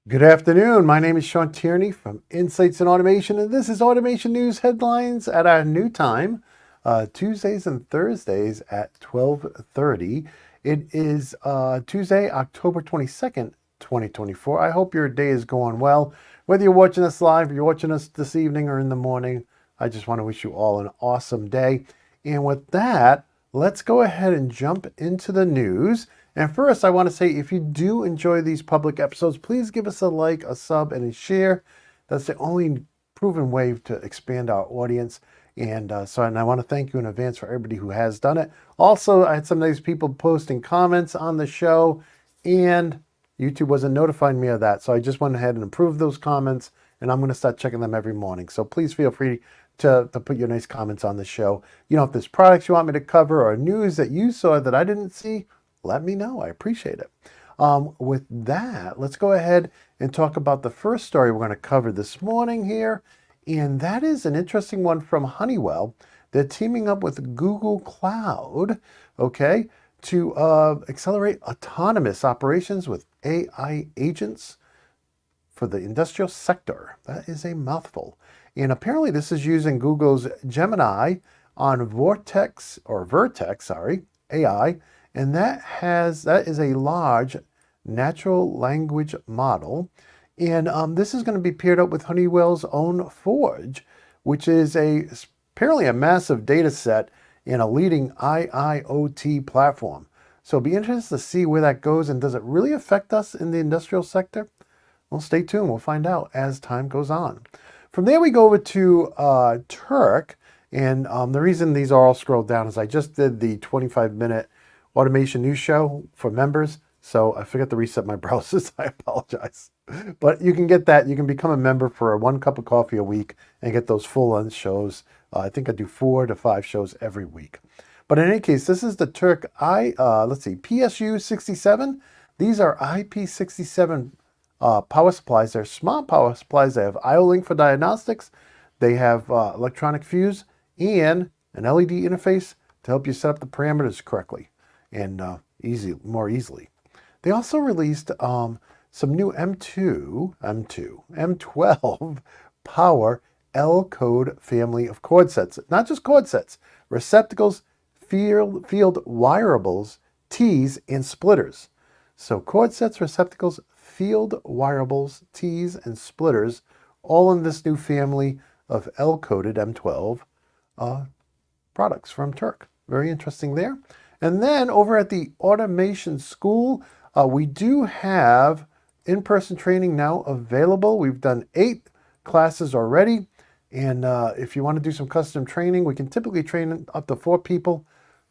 Good afternoon. My name is Shawn from Insights in Automation, and this is Automation News Headlines at our new time, Tuesdays and Thursdays at 12:30. It is Tuesday, October 22nd, 2024. I hope your day is going well. Whether you're watching us live, or you're watching us this evening or in the morning, I just want to wish you all an awesome day. And with that, let's go ahead and jump into the news. And first, I want to say if you do enjoy these public episodes, please give us a like, a sub, and a share. That's the only proven way to expand our audience. And I want to thank you in advance for everybody who has done it. Also, I had some nice people posting comments on the show, and YouTube wasn't notifying me of that. So I just went ahead and improved those comments, and I'm going to start checking them every morning. So please feel free to put your nice comments on the show. If there's products you want me to cover or news that you saw that I didn't see, let me know. I appreciate it. With that, let's go ahead and talk about the first story we're going to cover this morning here. And that is an interesting one from Honeywell. They're teaming up with Google Cloud, okay, to accelerate autonomous operations with AI agents for the industrial sector. That is a mouthful. And apparently this is using Google's Gemini on Vertex AI. And that is a large natural language model. And this is going to be paired up with Honeywell's own Forge, which is apparently a massive data set and a leading IIoT platform. So it'll be interesting to see where that goes, and does it really affect us in the industrial sector? Well, stay tuned. We'll find out as time goes on. From there, we go over to Turk. And the reason these are all scrolled down is I just did the 25-minute Automation News Show for members, so I forgot to reset my browsers. I apologize. But you can get that. You can become a member for 1 cup of coffee a week and get those full-length shows. I think I do 4 to 5 shows every week. But in any case, this is the Turk PSU 67. These are IP67 power supplies. They're smart power supplies. They have IO-Link for diagnostics. They have electronic fuse and an LED interface to help you set up the parameters correctly and more easily. They also released some new M12 power L-code family of cord sets. Not just cord sets, receptacles, field wireables, T's, and splitters. So cord sets, receptacles, field wireables, T's, and splitters, all in this new family of L-coded M12 products from Turk. Very interesting there. And then over at the Automation School, we do have in-person training now available. We've done 8 classes already. And if you want to do some custom training, we can typically train up to 4 people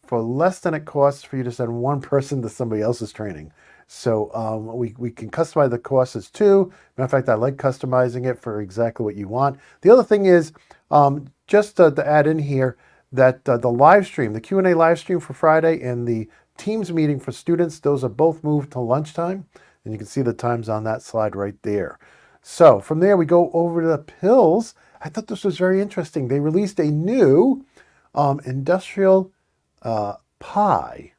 for less than it costs for you to send 1 person to somebody else's training. So we can customize the courses too. Matter of fact, I like customizing it for exactly what you want. The other thing is, just to add in here, that the live stream, the Q&A live stream for Friday and the Teams meeting for students, those are both moved to lunchtime. And you can see the times on that slide right there. So from there, we go over to the pills. I thought this was very interesting. They released a new industrial Pi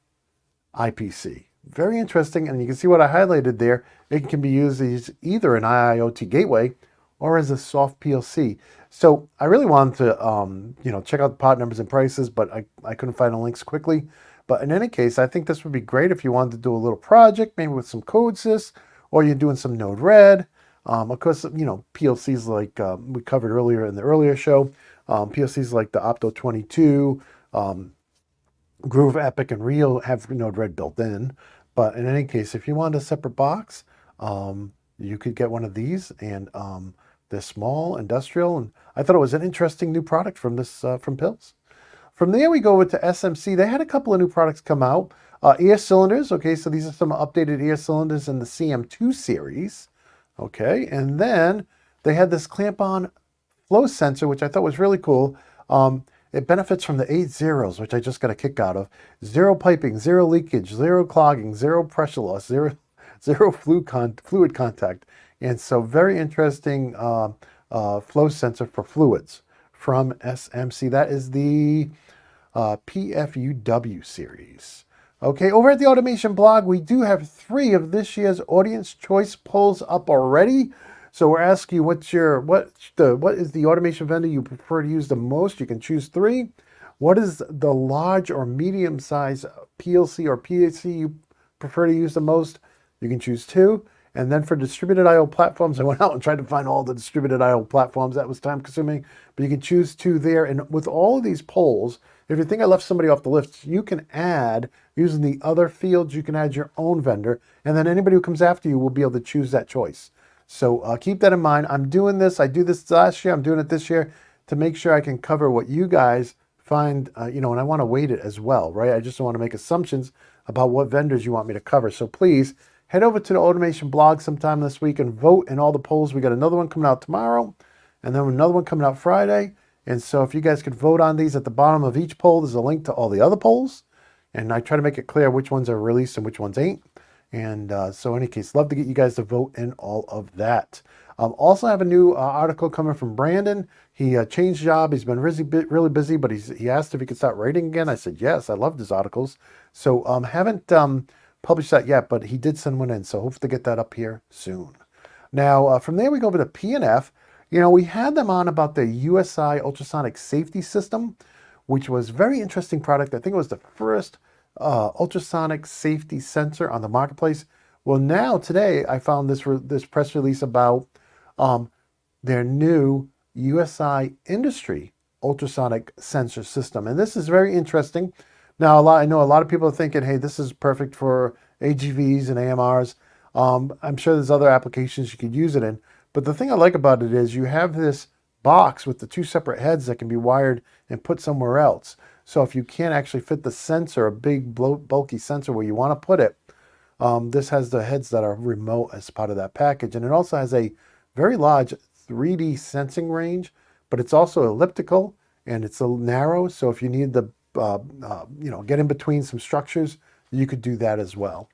IPC. Very interesting. And you can see what I highlighted there. It can be used as either an IIoT gateway or as a soft PLC. So I really wanted to, check out the part numbers and prices, but I couldn't find the links quickly. But in any case, I think this would be great if you wanted to do a little project, maybe with some CodeSys, or you're doing some Node-RED. Of course, PLCs like we covered earlier in the earlier show, PLCs like the Opto22, Groove, Epic, and Real have Node-RED built in. But in any case, if you want a separate box, you could get one of these, and they're small, industrial, and I thought it was an interesting new product from Pills. From there, we go over to SMC. They had a couple of new products come out. Air cylinders, okay, so these are some updated air cylinders in the CM2 series, okay, and then they had this clamp-on flow sensor, which I thought was really cool. It benefits from the 8 zeros, which I just got a kick out of. 0 piping, 0 leakage, 0 clogging, 0 pressure loss, 0 fluid contact. And so very interesting flow sensor for fluids from SMC. That is the PFUW series. Okay, over at the Automation blog, we do have 3 of this year's audience choice polls up already. So we're asking you what is the automation vendor you prefer to use the most? You can choose 3. What is the large or medium size PLC or PAC you prefer to use the most? You can choose 2. And then for distributed I/O platforms, I went out and tried to find all the distributed I/O platforms. That was time consuming, but you can choose 2 there. And with all of these polls, if you think I left somebody off the list, you can add, using the other fields, you can add your own vendor, and then anybody who comes after you will be able to choose that choice. So keep that in mind. I'm doing this. I do this last year. I'm doing it this year to make sure I can cover what you guys find, and I want to weight it as well, right? I just don't want to make assumptions about what vendors you want me to cover. So please head over to the Automation blog sometime this week and vote in all the polls. We got another one coming out tomorrow, and then another one coming out Friday. And so if you guys could vote on these, at the bottom of each poll, there's a link to all the other polls. And I try to make it clear which ones are released and which ones ain't. And so in any case, love to get you guys to vote in all of that. Also have a new article coming from Brandon. He changed job. He's been really busy, but he asked if he could start writing again. I said, yes, I loved his articles. So haven't published that yet, but he did send one in. So hope to get that up here soon. Now, from there, we go over to P&F. We had them on about the USI ultrasonic safety system, which was a very interesting product. I think it was the first ultrasonic safety sensor on the marketplace. Well, now today I found this press release about their new USI industry ultrasonic sensor system, and this is very interesting. Now, I know a lot of people are thinking, hey, this is perfect for AGVs and AMRs. I'm sure there's other applications you could use it in, but the thing I like about it is you have this box with the 2 separate heads that can be wired and put somewhere else. So if you can't actually fit the sensor, a big bulky sensor where you want to put it, this has the heads that are remote as part of that package. And it also has a very large 3D sensing range, but it's also elliptical and it's a little narrow. So if you need the, get in between some structures, you could do that as well.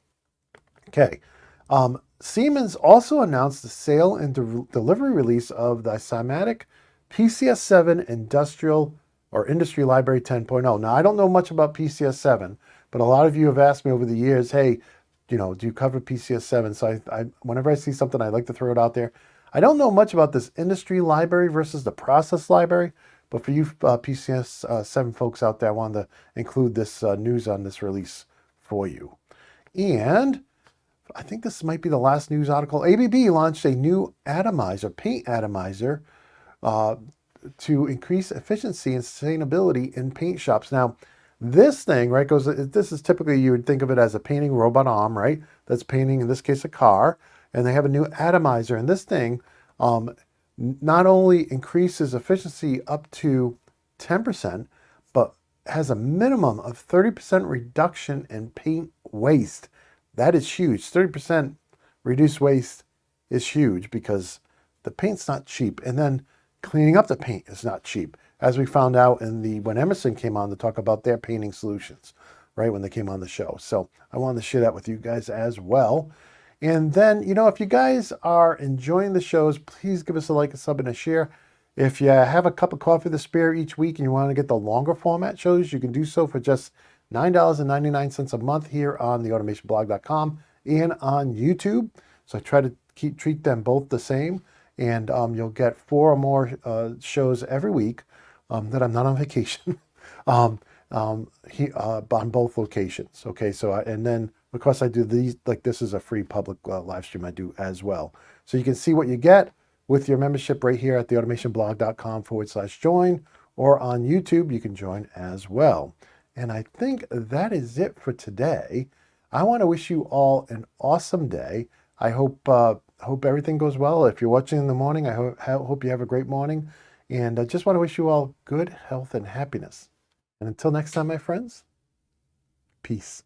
Okay. Siemens also announced the sale and delivery release of the Cymatic PCS7 Industrial or Industry Library 10.0. Now, I don't know much about PCS7, but a lot of you have asked me over the years, hey, do you cover PCS7? So I whenever I see something, I like to throw it out there. I don't know much about this industry library versus the process library, but for you PCS7 folks out there, I wanted to include this news on this release for you. And I think this might be the last news article. ABB launched a new atomizer, paint atomizer, to increase efficiency and sustainability in paint shops. Now, this thing, right, this is typically, you would think of it as a painting robot arm, right? That's painting, in this case, a car. And they have a new atomizer. And this thing not only increases efficiency up to 10%, but has a minimum of 30% reduction in paint waste. That is huge. 30% reduced waste is huge because the paint's not cheap. And then cleaning up the paint is not cheap, as we found out when Emerson came on to talk about their painting solutions, right, when they came on the show. So I wanted to share that with you guys as well. And then, if you guys are enjoying the shows, please give us a like, a sub, and a share. If you have a cup of coffee to spare each week and you want to get the longer format shows, you can do so for just $9.99 a month here on theautomationblog.com and on YouTube. So I try to treat them both the same. And you'll get 4 or more shows every week that I'm not on vacation on both locations. Okay, so and then of course I do these, like this is a free public live stream I do as well. So you can see what you get with your membership right here at theautomationblog.com/join, or on YouTube you can join as well. And I think that is it for today. I want to wish you all an awesome day. I hope everything goes well. If you're watching in the morning, I hope you have a great morning. And I just want to wish you all good health and happiness. And until next time, my friends, peace.